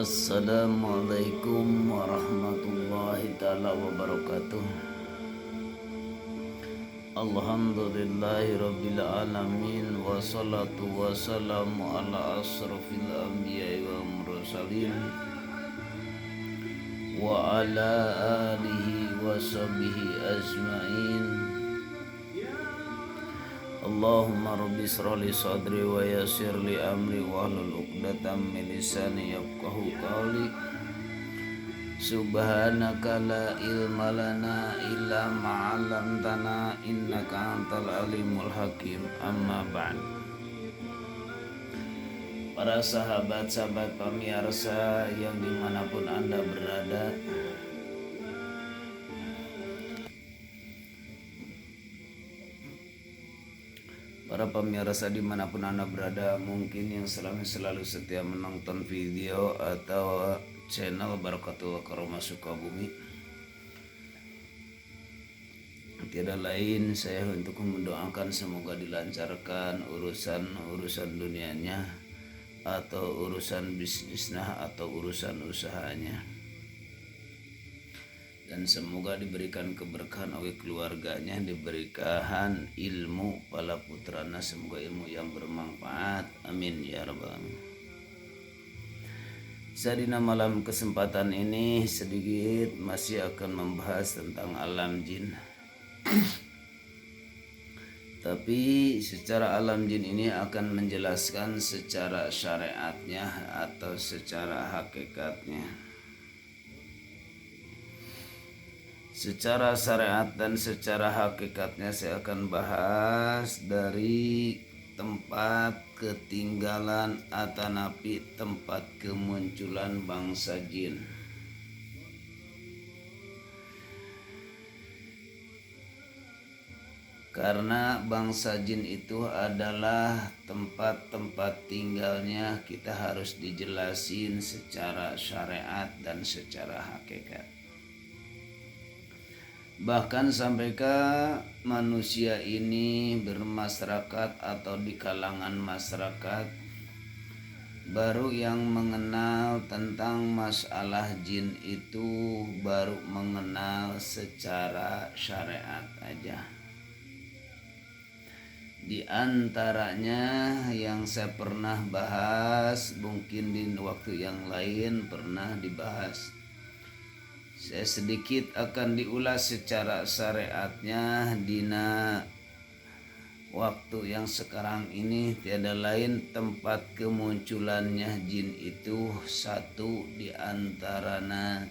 Assalamualaikum warahmatullahi ta'ala wabarakatuh. Alhamdulillahi rabbil alamin. Wassalatu wassalamu ala asrafil anbiya'i wa mursalin wa ala alihi wa sahbihi ajma'in. Allahumma rabbi israli sadri wa yassir li amri wa hlul 'uqdatam min lisani yafqahu qawli. Subhanaka la ilma lana illa ma 'allamtana innaka antal alimul hakim. Amma ba'd. Para sahabat-sahabat pemirsa yang dimanapun Anda berada, para pemirsa dimanapun Anda berada, mungkin yang selalu setia menonton video atau channel Barakatul Karomah Sukabumi, tiada lain saya untuk mendoakan semoga dilancarkan urusan dunianya atau urusan bisnisnya atau urusan usahanya, dan semoga diberikan keberkahan oleh keluarganya, diberikan ilmu pala putrana, semoga ilmu yang bermanfaat, amin ya rabbal alamin. Sadina malam kesempatan ini sedikit masih akan membahas tentang alam jin. Tapi secara alam jin ini akan menjelaskan secara syariatnya atau secara hakikatnya. Secara syariat dan secara hakikatnya saya akan bahas dari tempat ketinggalan atau napi tempat kemunculan bangsa jin. Karena bangsa jin itu adalah tempat-tempat tinggalnya, kita harus dijelasin secara syariat dan secara hakikat. Bahkan sampai ke manusia ini bermasyarakat atau di kalangan masyarakat baru yang mengenal tentang masalah jin itu baru mengenal secara syariat aja. Di antaranya yang saya pernah bahas, mungkin di waktu yang lain pernah dibahas, saya sedikit akan diulas secara syariatnya. Dina waktu yang sekarang ini tiada lain tempat kemunculannya jin itu satu di antaranya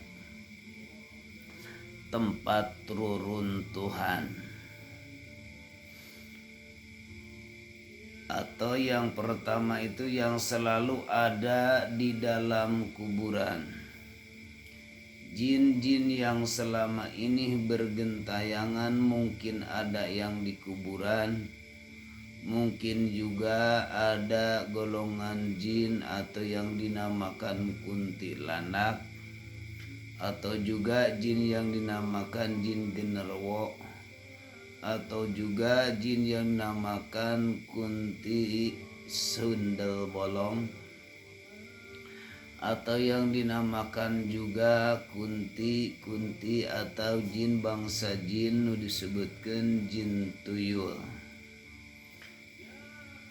tempat reruntuhan, atau yang pertama itu yang selalu ada di dalam kuburan. Jin-jin yang selama ini bergentayangan, mungkin ada yang di kuburan, mungkin juga ada golongan jin atau yang dinamakan kuntilanak, atau juga jin yang dinamakan jin genderuwo, atau juga jin yang dinamakan kunti sundel bolong, atau yang dinamakan juga kunti atau jin bangsa jin disebutkan jin tuyul,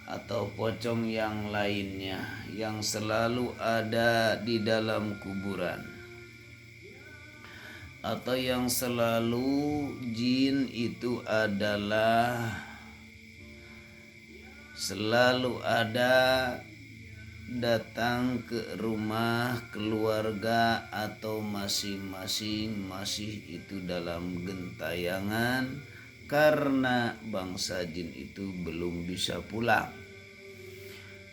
atau pocong yang lainnya yang selalu ada di dalam kuburan, atau yang selalu jin itu adalah selalu ada datang ke rumah keluarga atau masing-masing masih itu dalam gentayangan, karena bangsa jin itu belum bisa pulang.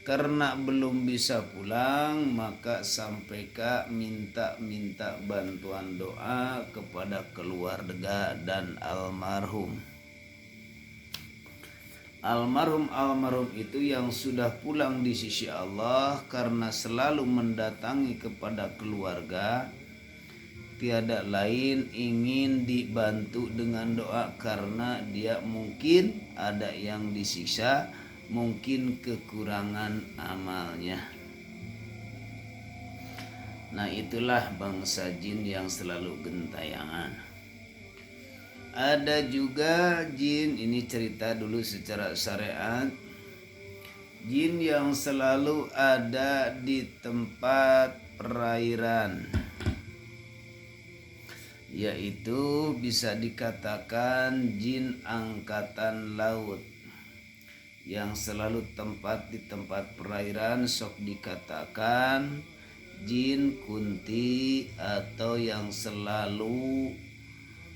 Karena belum bisa pulang, maka sampai minta bantuan doa kepada keluarga dan almarhum. Almarhum itu yang sudah pulang di sisi Allah, karena selalu mendatangi kepada keluarga, tiada lain ingin dibantu dengan doa, karena dia mungkin ada yang disiksa, mungkin kekurangan amalnya. Nah, itulah bangsa jin yang selalu gentayangan. Ada juga jin, ini cerita dulu secara syariat, jin yang selalu ada di tempat perairan, yaitu bisa dikatakan jin angkatan laut yang selalu di tempat perairan, sok dikatakan jin kunti, atau yang selalu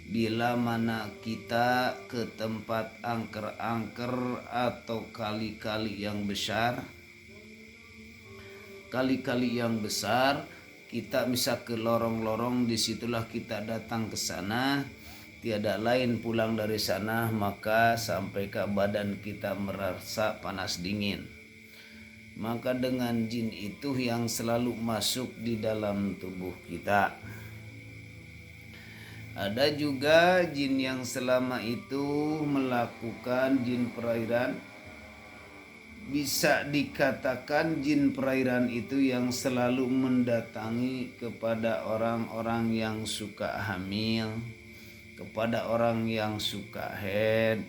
bila mana kita ke tempat angker-angker atau kali-kali yang besar, kita bisa ke lorong-lorong, disitulah kita datang ke sana, tiada lain pulang dari sana, maka sampai ke badan kita merasa panas dingin. Maka dengan jin itu yang selalu masuk di dalam tubuh kita. Ada juga jin yang selama itu melakukan jin perairan. Bisa dikatakan jin perairan itu yang selalu mendatangi kepada orang-orang yang suka hamil, kepada orang yang suka haid,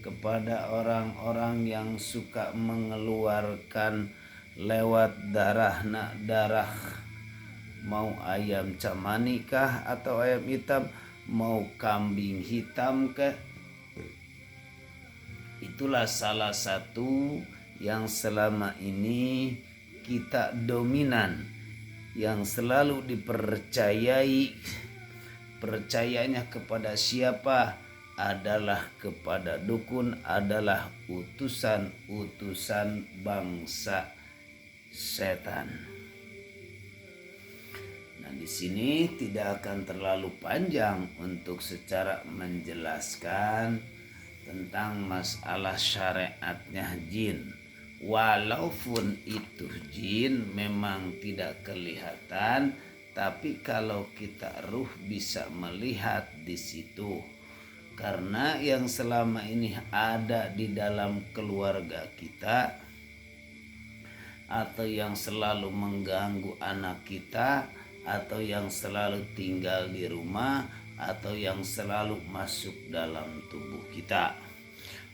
kepada orang-orang yang suka mengeluarkan lewat darah mau ayam camani kah atau ayam hitam, mau kambing hitam kah. Itulah salah satu yang selama ini kita dominan, yang selalu percayanya kepada siapa? Adalah kepada dukun, adalah utusan-utusan bangsa setan. Nah, di sini tidak akan terlalu panjang untuk secara menjelaskan tentang masalah syariatnya jin. Walaupun itu jin memang tidak kelihatan, tapi kalau kita ruh bisa melihat di situ. Karena yang selama ini ada di dalam keluarga kita, atau yang selalu mengganggu anak kita, atau yang selalu tinggal di rumah, atau yang selalu masuk dalam tubuh kita,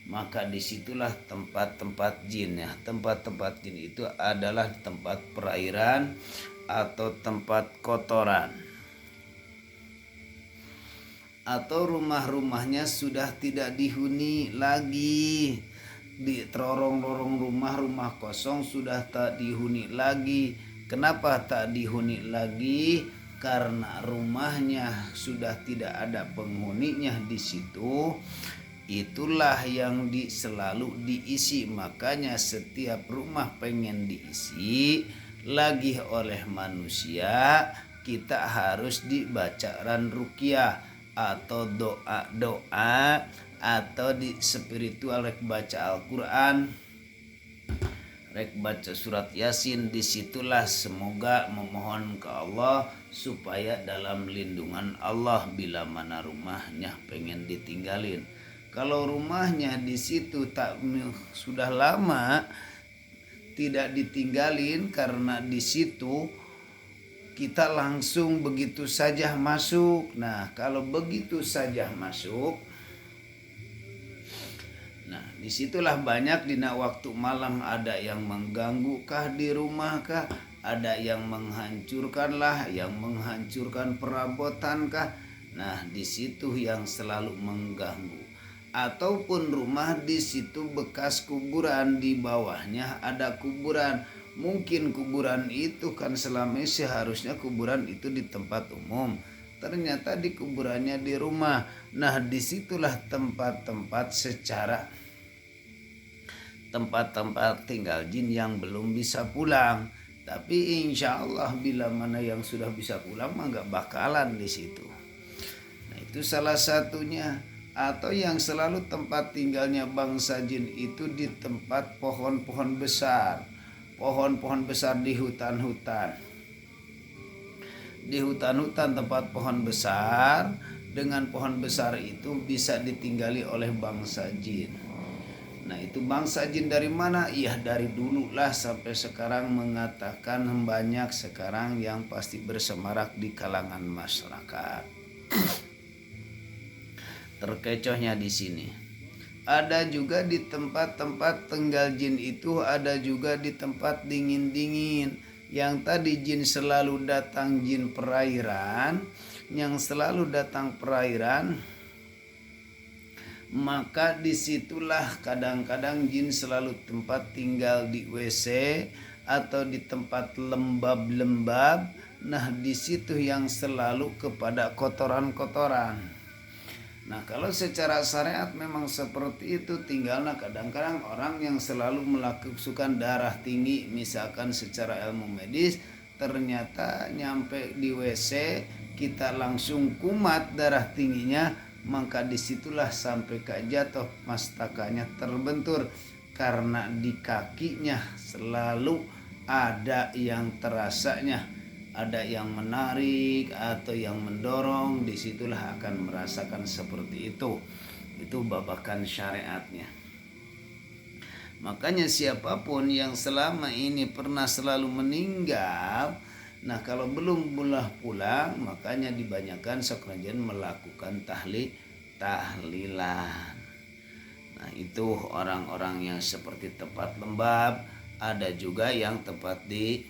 maka disitulah tempat-tempat jin ya. Tempat-tempat jin itu adalah tempat perairan atau tempat kotoran, atau rumah-rumahnya sudah tidak dihuni lagi, di terorong-lorong rumah kosong sudah tak dihuni lagi. Kenapa tak dihuni lagi? Karena rumahnya sudah tidak ada penghuninya di situ. Itulah yang selalu diisi. Makanya setiap rumah pengen diisi lagi oleh manusia, kita harus dibacakan ruqyah atau doa-doa, atau di spiritual rek baca Al-Quran, rek baca surat Yasin. Disitulah semoga memohon ke Allah supaya dalam lindungan Allah bila mana rumahnya pengen ditinggalin. Kalau rumahnya di situ sudah lama tidak ditinggalin, karena di situ kita langsung begitu saja masuk. Nah, kalau begitu saja masuk, nah disitulah banyak di waktu malam ada yang mengganggu kah di rumah kah, ada yang menghancurkan perabotan kah. Nah, di situ yang selalu mengganggu. Ataupun rumah di situ bekas kuburan, di bawahnya ada kuburan. Mungkin kuburan itu kan selama ini seharusnya kuburan itu di tempat umum, ternyata di kuburannya di rumah. Nah, disitulah tempat tinggal jin yang belum bisa pulang. Tapi insya Allah bila mana yang sudah bisa pulang mah gak bakalan di situ. Nah, itu salah satunya. Atau yang selalu tempat tinggalnya bangsa jin itu di tempat pohon-pohon besar. Pohon-pohon besar di hutan-hutan. Di hutan-hutan tempat pohon besar, dengan pohon besar itu bisa ditinggali oleh bangsa jin. Nah itu bangsa jin dari mana? Ya dari dulu lah sampai sekarang mengatakan banyak sekarang yang pasti bersemarak di kalangan masyarakat. Terkecohnya di sini. Ada juga di tempat-tempat tinggal jin itu, ada juga di tempat dingin-dingin. Yang tadi jin selalu datang, jin perairan, yang selalu datang perairan, maka disitulah kadang-kadang jin selalu tempat tinggal di WC atau di tempat lembab-lembab. Nah di situ yang selalu kepada kotoran-kotoran. Nah kalau secara syariat memang seperti itu, tinggalnya kadang-kadang orang yang selalu melakukan darah tinggi, misalkan secara ilmu medis, ternyata nyampe di WC kita langsung kumat darah tingginya, maka disitulah sampai jatuh mastakanya terbentur karena di kakinya selalu ada yang terasanya, ada yang menarik atau yang mendorong, disitulah akan merasakan seperti itu. Itu babakan syariatnya. Makanya siapapun yang selama ini pernah selalu meninggal, nah kalau belum pulang, makanya dibanyakan sekarang melakukan tahlilan. Nah itu orang-orang yang seperti tempat lembab, ada juga yang tempat di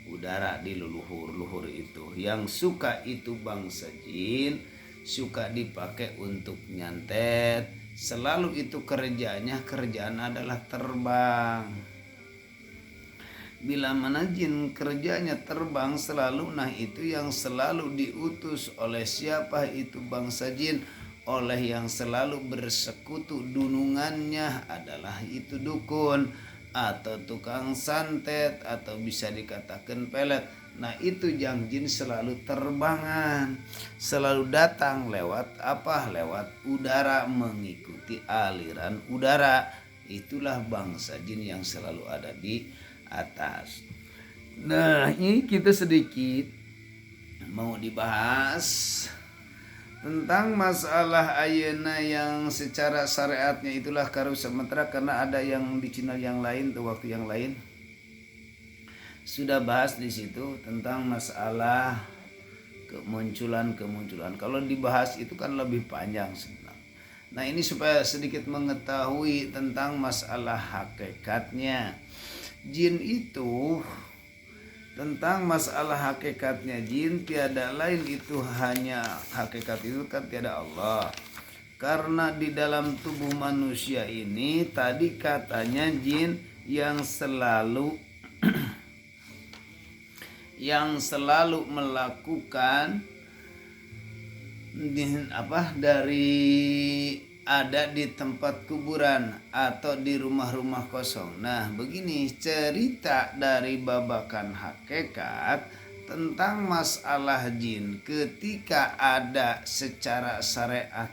udara, di luhur itu. Yang suka itu bangsa jin, suka dipakai untuk nyantet. Selalu itu kerjaan adalah terbang. Bila mana jin kerjanya terbang selalu, nah itu yang selalu diutus oleh siapa itu bangsa jin, oleh yang selalu bersekutu dunungannya adalah itu dukun atau tukang santet atau bisa dikatakan pelet. Nah itu yang jin selalu terbangan, selalu datang lewat apa? Lewat udara, mengikuti aliran udara. Itulah bangsa jin yang selalu ada di atas. Nah ini kita sedikit mau dibahas tentang masalah ayeuna yang secara syariatnya itulah karu sementara, karena ada yang di channel yang lain tuh waktu yang lain sudah bahas di situ tentang masalah kemunculan. Kalau dibahas itu kan lebih panjang sebenarnya. Nah ini supaya sedikit mengetahui tentang masalah hakikatnya jin itu. Tentang masalah hakikatnya jin, tiada lain itu hanya hakikat itu kan tiada Allah. Karena di dalam tubuh manusia ini tadi katanya jin yang selalu melakukan dari ada di tempat kuburan atau di rumah-rumah kosong. Nah begini cerita dari babakan hakikat tentang masalah jin ketika ada secara syariat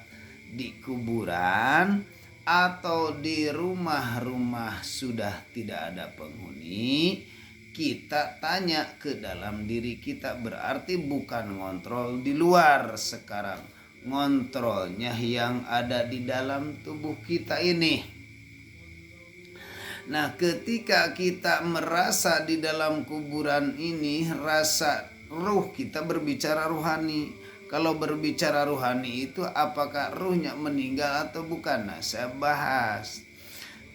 di kuburan atau di rumah-rumah sudah tidak ada penghuni. Kita tanya ke dalam diri kita, berarti bukan ngontrol di luar sekarang, ngontrolnya yang ada di dalam tubuh kita ini. Nah ketika kita merasa di dalam kuburan ini, rasa ruh kita berbicara rohani. Kalau berbicara rohani itu apakah ruhnya meninggal atau bukan? Nah saya bahas.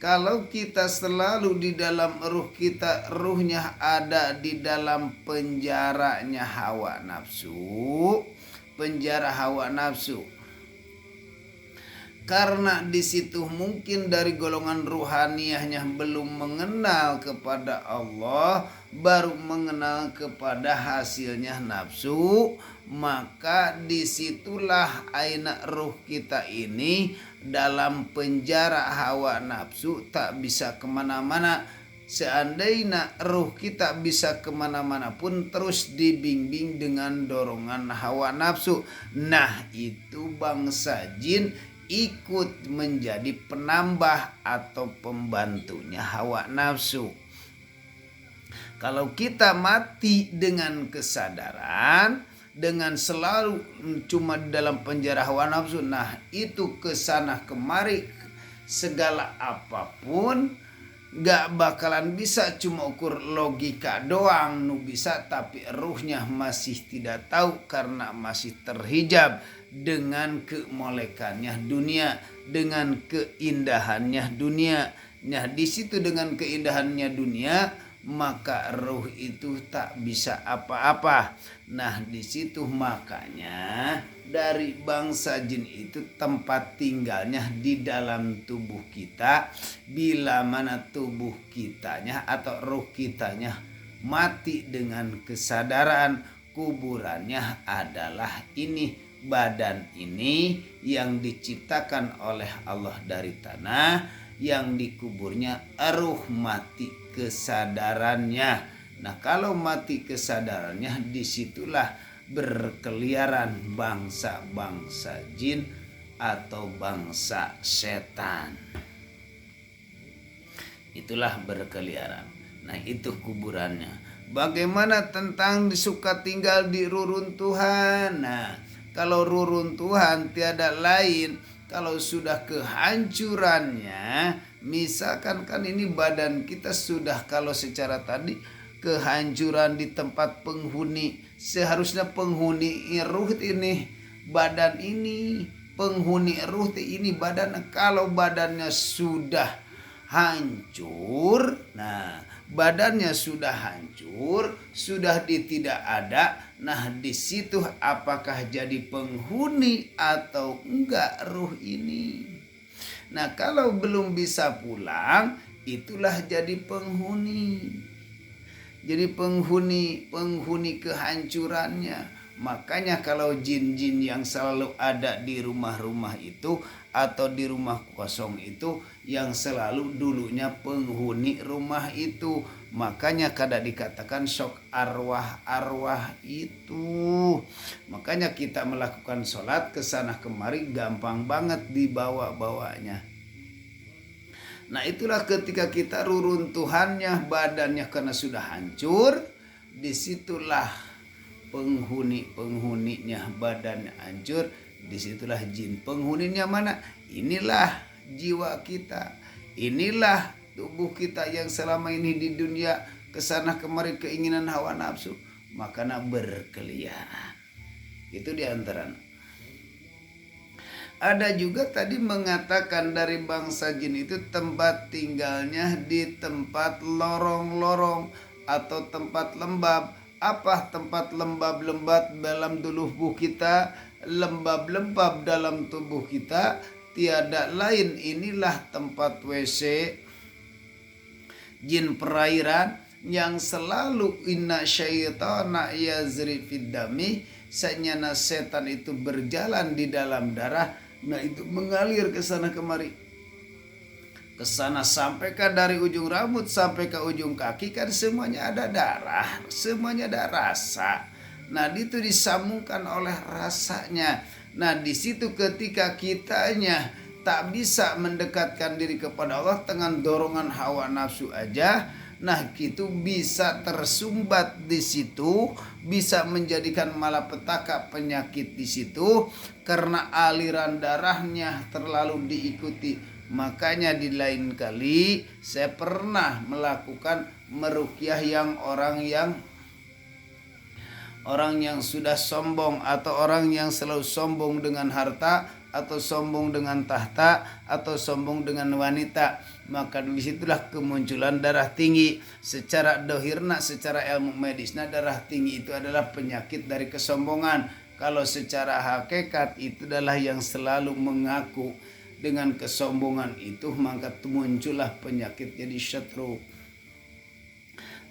Kalau kita selalu di dalam ruh kita, ruhnya ada di dalam penjaranya hawa nafsu, penjara hawa nafsu. Karena di situ mungkin dari golongan ruhaniyahnya belum mengenal kepada Allah, baru mengenal kepada hasilnya nafsu, maka disitulah aina ruh kita ini dalam penjara hawa nafsu, tak bisa kemana-mana. Seandainya ruh kita bisa kemana-mana pun terus dibimbing dengan dorongan hawa nafsu. Nah itu bangsa jin ikut menjadi penambah atau pembantunya hawa nafsu. Kalau kita mati dengan kesadaran, dengan selalu cuma dalam penjara hawa nafsu, nah itu kesana kemari segala apapun gak bakalan bisa cuma ukur logika doang nu bisa, tapi ruhnya masih tidak tahu karena masih terhijab dengan kemolekannya dunia, dengan keindahannya dunia. Nah di situ dengan keindahannya dunia maka ruh itu tak bisa apa-apa. Nah di situ makanya dari bangsa jin itu tempat tinggalnya di dalam tubuh kita. Bila mana tubuh kitanya atau ruh kitanya mati dengan kesadaran, kuburannya adalah ini, badan ini yang diciptakan oleh Allah dari tanah, yang dikuburnya ruh mati kesadarannya. Nah kalau mati kesadarannya, disitulah berkeliaran bangsa-bangsa jin atau bangsa setan. Itulah berkeliaran. Nah itu kuburannya. Bagaimana tentang suka tinggal di reruntuhan? Nah kalau reruntuhan tiada lain, kalau sudah kehancurannya, misalkan kan ini badan kita sudah, kalau secara tadi kehancuran di tempat penghuni, seharusnya penghuni ruh ini badan ini, penghuni ruh ini badan. Kalau badannya sudah hancur, nah badannya sudah hancur, sudah tidak ada. Nah di situ apakah jadi penghuni atau enggak ruh ini? Nah kalau belum bisa pulang, itulah jadi penghuni. Jadi penghuni kehancurannya. Makanya kalau jin-jin yang selalu ada di rumah-rumah itu atau di rumah kosong itu, yang selalu dulunya penghuni rumah itu. Makanya kadang dikatakan sok arwah-arwah itu. Makanya kita melakukan sholat kesana kemari gampang banget dibawa-bawanya. Nah itulah ketika kita reruntuhannya badannya karena sudah hancur, disitulah penghuninya badannya hancur, disitulah jin. Penghuninya mana? Inilah jiwa kita, inilah tubuh kita yang selama ini di dunia kesana kemari keinginan hawa nafsu, makanya berkeliaran. Itu diantara. Ada juga tadi mengatakan dari bangsa jin itu tempat tinggalnya di tempat lorong-lorong atau tempat lembab. Apa tempat lembab-lembab dalam tubuh kita? Lembab-lembab dalam tubuh kita tiada lain, inilah tempat WC jin perairan yang selalu inna syaitana yazri fid dami, senyana setan itu berjalan di dalam darah. Nah itu mengalir ke sana kemari, ke sana sampai ke dari ujung rambut sampai ke ujung kaki, kan semuanya ada darah, semuanya ada rasa. Nah itu disambungkan oleh rasanya. Nah di situ ketika kitanya tak bisa mendekatkan diri kepada Allah dengan dorongan hawa nafsu aja, nah itu bisa tersumbat di situ, bisa menjadikan malapetaka penyakit di situ karena aliran darahnya terlalu diikuti. Makanya di lain kali saya pernah melakukan meruqyah yang orang yang sudah sombong atau orang yang selalu sombong dengan harta atau sombong dengan tahta atau sombong dengan wanita. Maka disitulah kemunculan darah tinggi. Secara dohirna, secara ilmu medisnya, darah tinggi itu adalah penyakit dari kesombongan. Kalau secara hakikat itu adalah yang selalu mengaku dengan kesombongan itu, maka muncullah penyakit jadi stroke.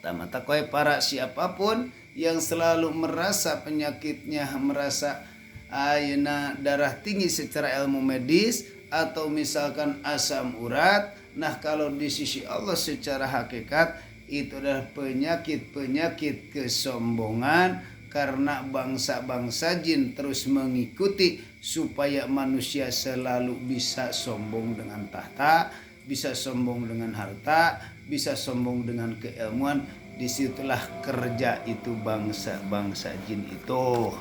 Tamata koy para siapapun yang selalu merasa penyakitnya, merasa ayana darah tinggi secara ilmu medis atau misalkan asam urat, nah kalau di sisi Allah secara hakikat itu adalah penyakit kesombongan, karena bangsa-bangsa jin terus mengikuti supaya manusia selalu bisa sombong dengan tahta, bisa sombong dengan harta, bisa sombong dengan keilmuan. Disitulah kerja itu bangsa-bangsa jin itu.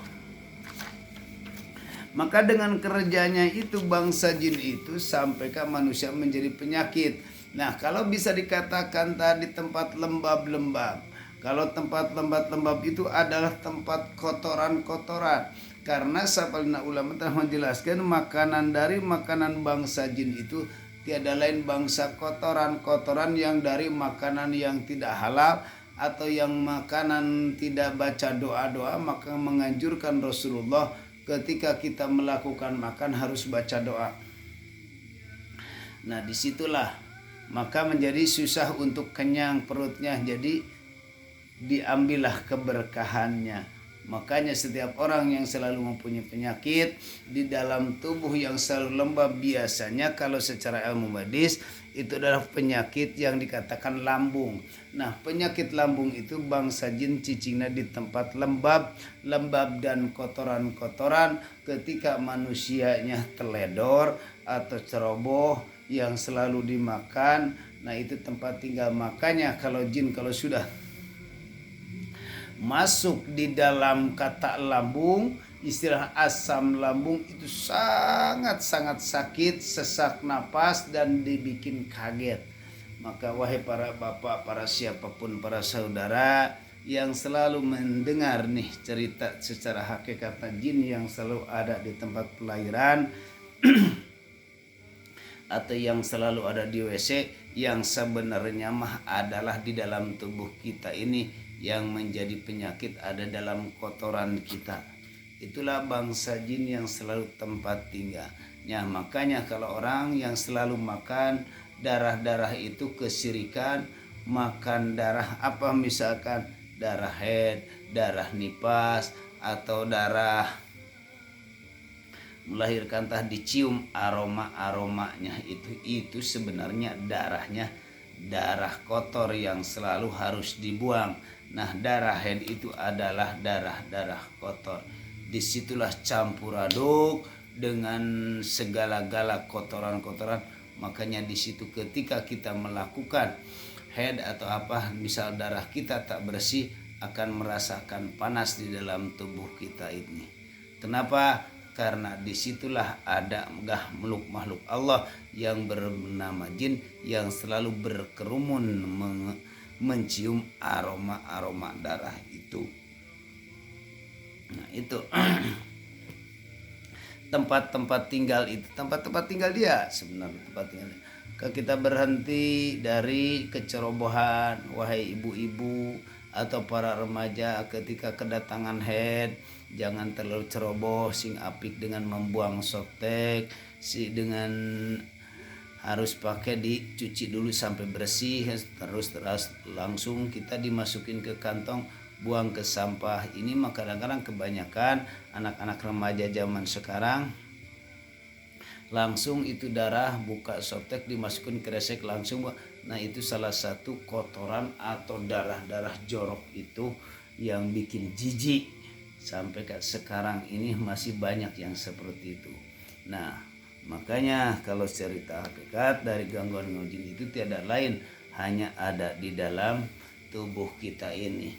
Maka dengan kerjanya itu bangsa jin itu sampai ke manusia menjadi penyakit. Nah, kalau bisa dikatakan tadi tempat lembab-lembab. Kalau tempat lembab-lembab itu adalah tempat kotoran-kotoran. Karena sapalina ulama telah menjelaskan makanan dari makanan bangsa jin itu tiada lain bangsa kotoran-kotoran yang dari makanan yang tidak halal atau yang makanan tidak baca doa-doa. Maka menganjurkan Rasulullah ketika kita melakukan makan harus baca doa. Nah, disitulah maka menjadi susah untuk kenyang perutnya, jadi diambillah keberkahannya. Makanya setiap orang yang selalu mempunyai penyakit di dalam tubuh yang selalu lembab, biasanya kalau secara ilmu medis itu adalah penyakit yang dikatakan lambung. Nah, penyakit lambung itu bangsa jin cicingnya di tempat lembab dan kotoran-kotoran. Ketika manusianya teledor atau ceroboh yang selalu dimakan, nah itu tempat tinggal. Makanya kalau jin kalau sudah masuk di dalam kata lambung, istilah asam lambung itu sangat-sangat sakit, sesak napas dan dibikin kaget. Maka wahai para bapak, para siapapun, para saudara yang selalu mendengar nih cerita secara hakikat jin yang selalu ada di tempat pelahiran atau yang selalu ada di WC, yang sebenarnya mah adalah di dalam tubuh kita ini yang menjadi penyakit ada dalam kotoran kita. Itulah bangsa jin yang selalu tempat tinggalnya. Makanya kalau orang yang selalu makan darah-darah itu kesirikan, makan darah apa misalkan darah haid, darah nipas atau darah melahirkan, tah dicium aromanya itu sebenarnya darahnya darah kotor yang selalu harus dibuang. Nah, darah haid itu adalah darah kotor. Disitulah campur aduk dengan segala-gala kotoran-kotoran. Makanya di situ ketika kita melakukan haid atau apa, misal darah kita tak bersih, akan merasakan panas di dalam tubuh kita ini. Kenapa? Karena disitulah ada makhluk Allah yang bernama jin yang selalu berkerumun mencium aroma darah itu. Nah, itu tempat-tempat tinggal itu, tempat-tempat tinggal dia sebenarnya, tempat tinggal. Kalau kita berhenti dari kecerobohan, wahai ibu-ibu atau para remaja, ketika kedatangan haid, jangan terlalu ceroboh, sing apik dengan membuang softtek, dengan harus pakai dicuci dulu sampai bersih, terus langsung kita dimasukin ke kantong, buang ke sampah. Ini mah kadang-kadang kebanyakan anak-anak remaja zaman sekarang langsung itu darah buka softtek dimasukin ke kresek langsung. Nah, itu salah satu kotoran atau darah-darah jorok itu yang bikin jijik. Sampai sekarang ini masih banyak yang seperti itu. Nah, makanya kalau cerita hakikat dari gangguan jin itu tiada lain, hanya ada di dalam tubuh kita ini.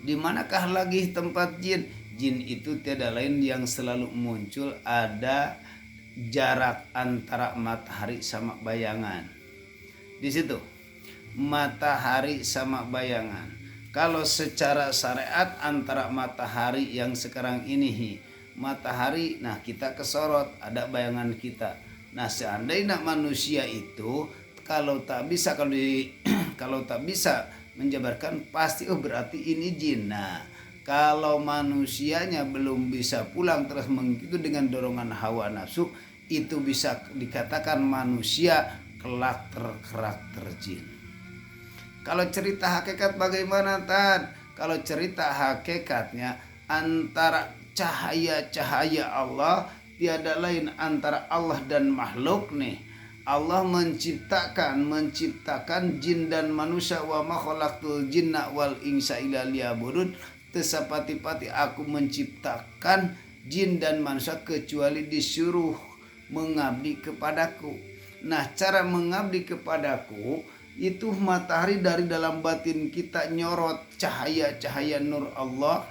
Di manakah lagi tempat jin? Jin itu tiada lain yang selalu muncul ada jarak antara matahari sama bayangan. Di situ matahari sama bayangan. Kalau secara syariat antara matahari yang sekarang ini matahari, nah kita kesorot ada bayangan kita. Nah, seandainya manusia itu kalau tak bisa kalau tak bisa menjabarkan, pasti berarti ini jin. Nah, kalau manusianya belum bisa pulang terus mengikuti dengan dorongan hawa nafsu, itu bisa dikatakan manusia karakter jin. Kalau cerita hakikat bagaimana, Tan? Kalau cerita hakikatnya antara cahaya-cahaya Allah, tiada lain antara Allah dan makhluk nih. Allah menciptakan jin dan manusia, wa ma khalaqtul jinna wal insa illa liya'budun. Tesapati-pati aku menciptakan jin dan manusia kecuali disuruh mengabdi kepadaku. Nah, cara mengabdi kepadaku itu matahari dari dalam batin kita nyorot cahaya-cahaya nur Allah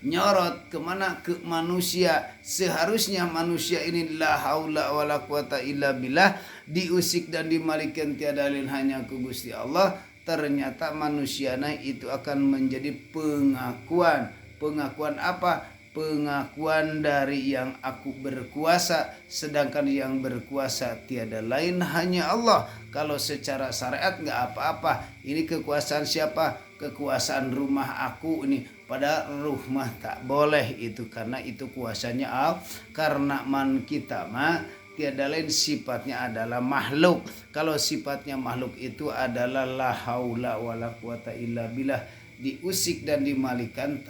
nyorot kemana? Ke manusia. Seharusnya manusia ini la haula wala quwata illa billah, diusik dan dimalikan tiada lain hanya ku Gusti Allah. Ternyata manusiana itu akan menjadi pengakuan. Pengakuan apa? Pengakuan dari yang aku berkuasa, sedangkan yang berkuasa tiada lain hanya Allah. Kalau secara syariat nggak apa-apa, ini kekuasaan siapa? Kekuasaan rumah aku ini, pada rumah tak boleh itu, karena itu kuasanya Allah. Karena kita mah tiada lain sifatnya adalah makhluk. Kalau sifatnya makhluk itu adalah la haula wala quwata illa billah, diusik dan dimalikan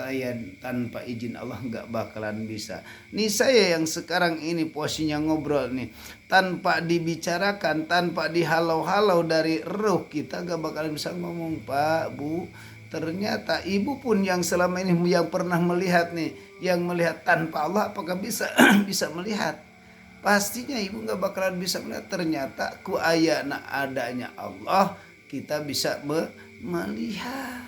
tanpa izin Allah nggak bakalan bisa. Nih saya yang sekarang ini posisinya ngobrol nih, tanpa dibicarakan, tanpa dihalau-halau dari ruh kita nggak bakalan bisa ngomong. Pak, Bu, ternyata ibu pun yang selama ini yang pernah melihat nih, yang melihat tanpa Allah, apakah bisa bisa melihat? Pastinya ibu nggak bakalan bisa melihat. Ternyata ku ayana adanya Allah kita bisa melihat.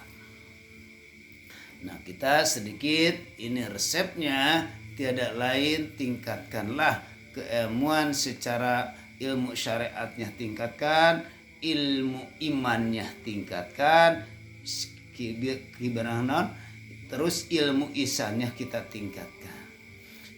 Nah, kita sedikit ini resepnya, tiada lain tingkatkanlah keilmuan secara ilmu syariatnya, tingkatkan ilmu imannya, tingkatkan kibaranan, terus ilmu isannya kita tingkatkan.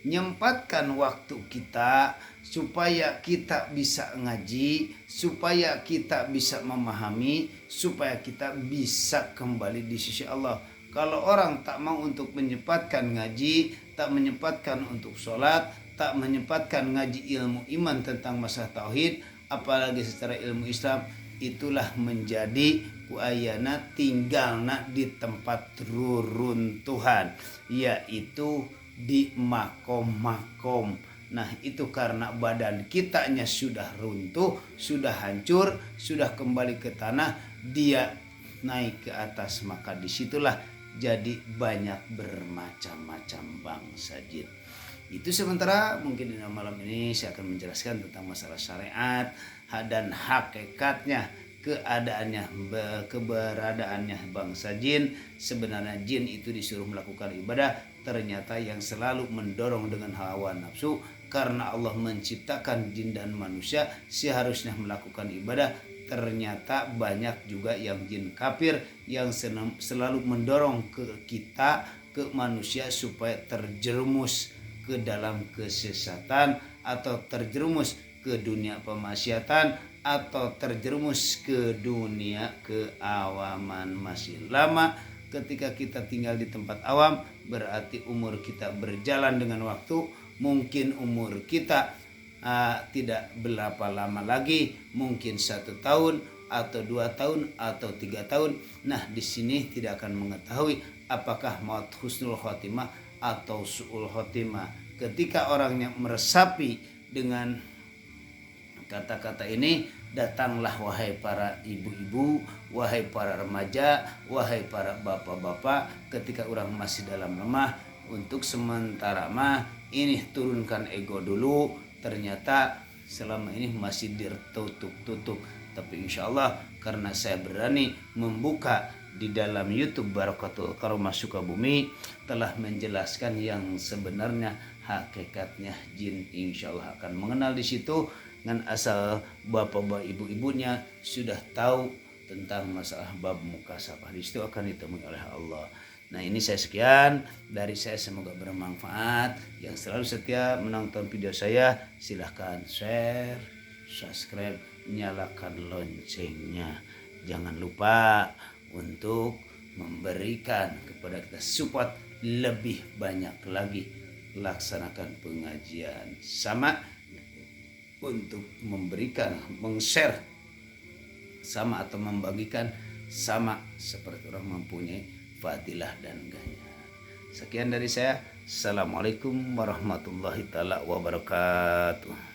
Nyempatkan waktu kita supaya kita bisa ngaji, supaya kita bisa memahami, supaya kita bisa kembali di sisi Allah. Kalau orang tak mau untuk menyempatkan ngaji, tak menyempatkan untuk sholat, tak menyempatkan ngaji ilmu iman tentang masalah tauhid, apalagi secara ilmu Islam, itulah menjadi kuayana tinggalna di tempat ruruntuhan, yaitu di makom-makom. Nah, itu karena badan kitanya sudah runtuh, sudah hancur, sudah kembali ke tanah, dia naik ke atas, maka disitulah jadi banyak bermacam-macam bangsa jin. Itu sementara mungkin di malam ini saya akan menjelaskan tentang masalah syariat dan hakikatnya, keberadaannya bangsa jin. Sebenarnya jin itu disuruh melakukan ibadah, ternyata yang selalu mendorong dengan hawa nafsu. Karena Allah menciptakan jin dan manusia seharusnya melakukan ibadah, ternyata banyak juga yang jin kafir yang selalu mendorong ke kita, ke manusia, supaya terjerumus ke dalam kesesatan, atau terjerumus ke dunia pemaksiatan, atau terjerumus ke dunia keawaman. Masih lama ketika kita tinggal di tempat awam, berarti umur kita berjalan dengan waktu. Mungkin umur kita tidak berapa lama lagi, mungkin 1 tahun atau 2 tahun atau 3 tahun. Nah, di sini tidak akan mengetahui apakah maut husnul khotimah atau su'ul khotimah. Ketika orangnya meresapi dengan kata-kata ini, datanglah wahai para ibu-ibu, wahai para remaja, wahai para bapak-bapak, ketika orang masih dalam lemah, untuk sementara mah ini turunkan ego dulu. Ternyata selama ini masih ditutup-tutup, tapi insya Allah karena saya berani membuka di dalam YouTube Barakatul Karomah Sukabumi, telah menjelaskan yang sebenarnya hakikatnya jin, insya Allah akan mengenal di situ. Dengan asal bapak-bapak ibu-ibunya sudah tahu tentang masalah bab mukasabah, di situ akan ditemui oleh Allah. Nah, ini saya sekian dari saya, semoga bermanfaat. Yang selalu setia menonton video saya, silahkan share, subscribe, nyalakan loncengnya. Jangan lupa untuk memberikan kepada kita support lebih banyak lagi, laksanakan pengajian sama untuk memberikan, meng-share sama atau membagikan sama seperti orang mempunyai fadilah dan gaya. Sekian dari saya. Assalamualaikum warahmatullahi taala wabarakatuh.